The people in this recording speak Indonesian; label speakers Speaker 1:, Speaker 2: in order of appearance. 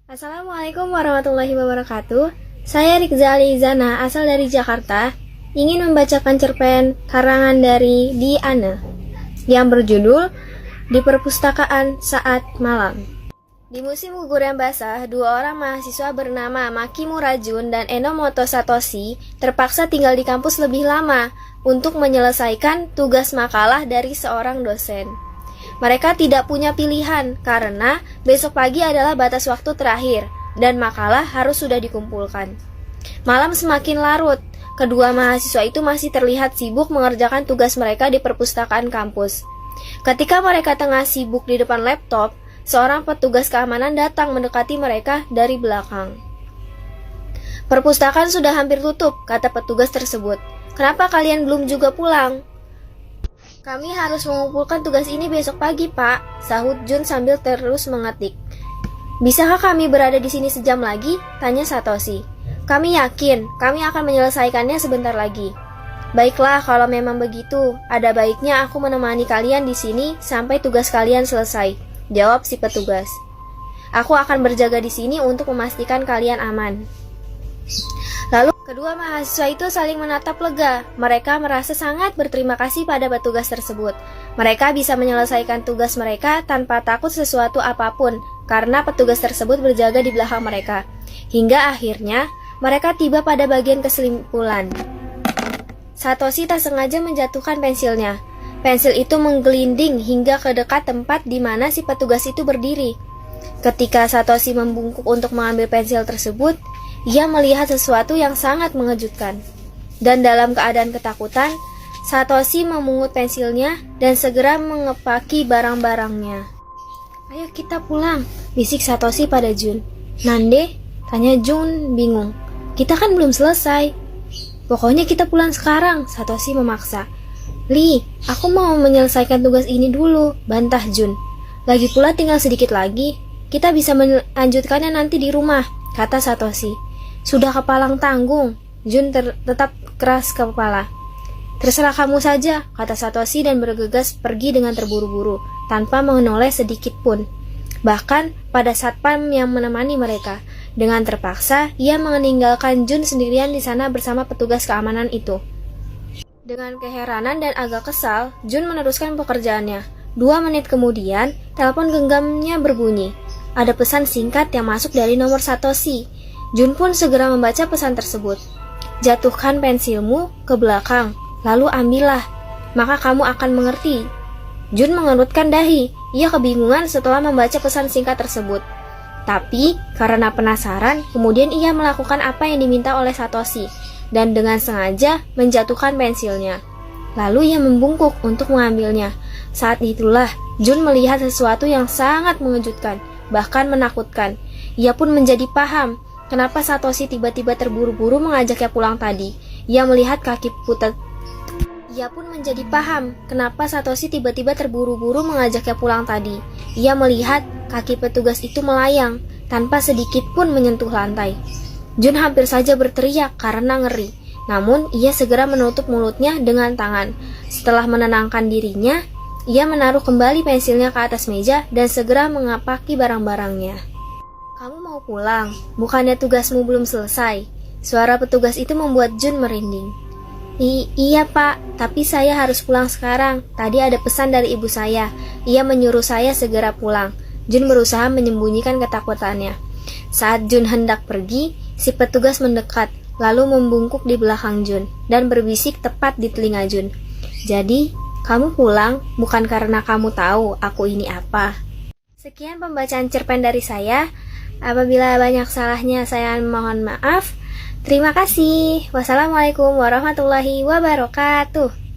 Speaker 1: Assalamualaikum warahmatullahi wabarakatuh. Saya Rizali Zana, asal dari Jakarta, ingin membacakan cerpen karangan dari Diana yang berjudul Di Perpustakaan Saat Malam. Di musim gugur yang basah, dua orang mahasiswa bernama Maki Murajun dan Enomoto Satoshi terpaksa tinggal di kampus lebih lama untuk menyelesaikan tugas makalah dari seorang dosen. Mereka tidak punya pilihan karena besok pagi adalah batas waktu terakhir dan makalah harus sudah dikumpulkan. Malam semakin larut, kedua mahasiswa itu masih terlihat sibuk mengerjakan tugas mereka di perpustakaan kampus. Ketika mereka tengah sibuk di depan laptop, seorang petugas keamanan datang mendekati mereka dari belakang. "Perpustakaan sudah hampir tutup," kata petugas tersebut. "Kenapa kalian belum juga pulang?" "Kami harus mengumpulkan tugas ini besok pagi, Pak," sahut Jun sambil terus mengetik. "Bisakah kami berada di sini sejam lagi?" tanya Satoshi. "Kami yakin, kami akan menyelesaikannya sebentar lagi." "Baiklah, kalau memang begitu, ada baiknya aku menemani kalian di sini sampai tugas kalian selesai," jawab si petugas. "Aku akan berjaga di sini untuk memastikan kalian aman." Lalu kedua mahasiswa itu saling menatap lega. Mereka merasa sangat berterima kasih pada petugas tersebut. Mereka bisa menyelesaikan tugas mereka tanpa takut sesuatu apapun karena petugas tersebut berjaga di belakang mereka. Hingga akhirnya mereka tiba pada bagian kesimpulan. Satoshi tak sengaja menjatuhkan pensilnya. Pensil itu menggelinding hingga ke dekat tempat di mana si petugas itu berdiri. Ketika Satoshi membungkuk untuk mengambil pensil tersebut, ia melihat sesuatu yang sangat mengejutkan. Dan dalam keadaan ketakutan, Satoshi memungut pensilnya dan segera mengepaki barang-barangnya. "Ayo kita pulang," bisik Satoshi pada Jun. "Nande?" tanya Jun bingung. "Kita kan belum selesai." "Pokoknya kita pulang sekarang," Satoshi memaksa. "Li, aku mau menyelesaikan tugas ini dulu," bantah Jun. "Lagi pula tinggal sedikit lagi. Kita bisa melanjutkannya nanti di rumah," kata Satoshi. "Sudah kepalang tanggung," Jun tetap keras kepala. "Terserah kamu saja," kata Satoshi dan bergegas pergi dengan terburu-buru, tanpa menoleh sedikit pun. Bahkan pada satpam yang menemani mereka, dengan terpaksa ia meninggalkan Jun sendirian di sana bersama petugas keamanan itu. Dengan keheranan dan agak kesal, Jun meneruskan pekerjaannya. 2 menit kemudian, telepon genggamnya berbunyi. Ada pesan singkat yang masuk dari nomor Satoshi. Jun pun segera membaca pesan tersebut. "Jatuhkan pensilmu ke belakang, lalu ambillah, maka kamu akan mengerti." Jun mengerutkan dahi. Ia kebingungan setelah membaca pesan singkat tersebut. Tapi, karena penasaran, kemudian ia melakukan apa yang diminta oleh Satoshi, dan dengan sengaja menjatuhkan pensilnya. Lalu ia membungkuk untuk mengambilnya. Saat itulah, Jun melihat sesuatu yang sangat mengejutkan, bahkan menakutkan. Ia pun menjadi paham kenapa Satoshi tiba-tiba terburu-buru mengajaknya pulang tadi. Ia melihat kaki putar. Ia pun menjadi paham kenapa Satoshi tiba-tiba terburu-buru mengajaknya pulang tadi. Ia melihat kaki petugas itu melayang tanpa sedikit pun menyentuh lantai. Jun hampir saja berteriak karena ngeri. Namun ia segera menutup mulutnya dengan tangan. Setelah menenangkan dirinya, ia menaruh kembali pensilnya ke atas meja dan segera mengapaki barang-barangnya. "Kamu mau pulang? Bukannya tugasmu belum selesai?" Suara petugas itu membuat Jun merinding. Iya Pak, tapi saya harus pulang sekarang. Tadi ada pesan dari ibu saya. Ia menyuruh saya segera pulang." Jun berusaha menyembunyikan ketakutannya. Saat Jun hendak pergi, si petugas mendekat, lalu membungkuk di belakang Jun dan berbisik tepat di telinga Jun. "Jadi, kamu pulang bukan karena kamu tahu aku ini apa." Sekian pembacaan cerpen dari saya. Apabila banyak salahnya, saya mohon maaf. Terima kasih. Wassalamualaikum warahmatullahi wabarakatuh.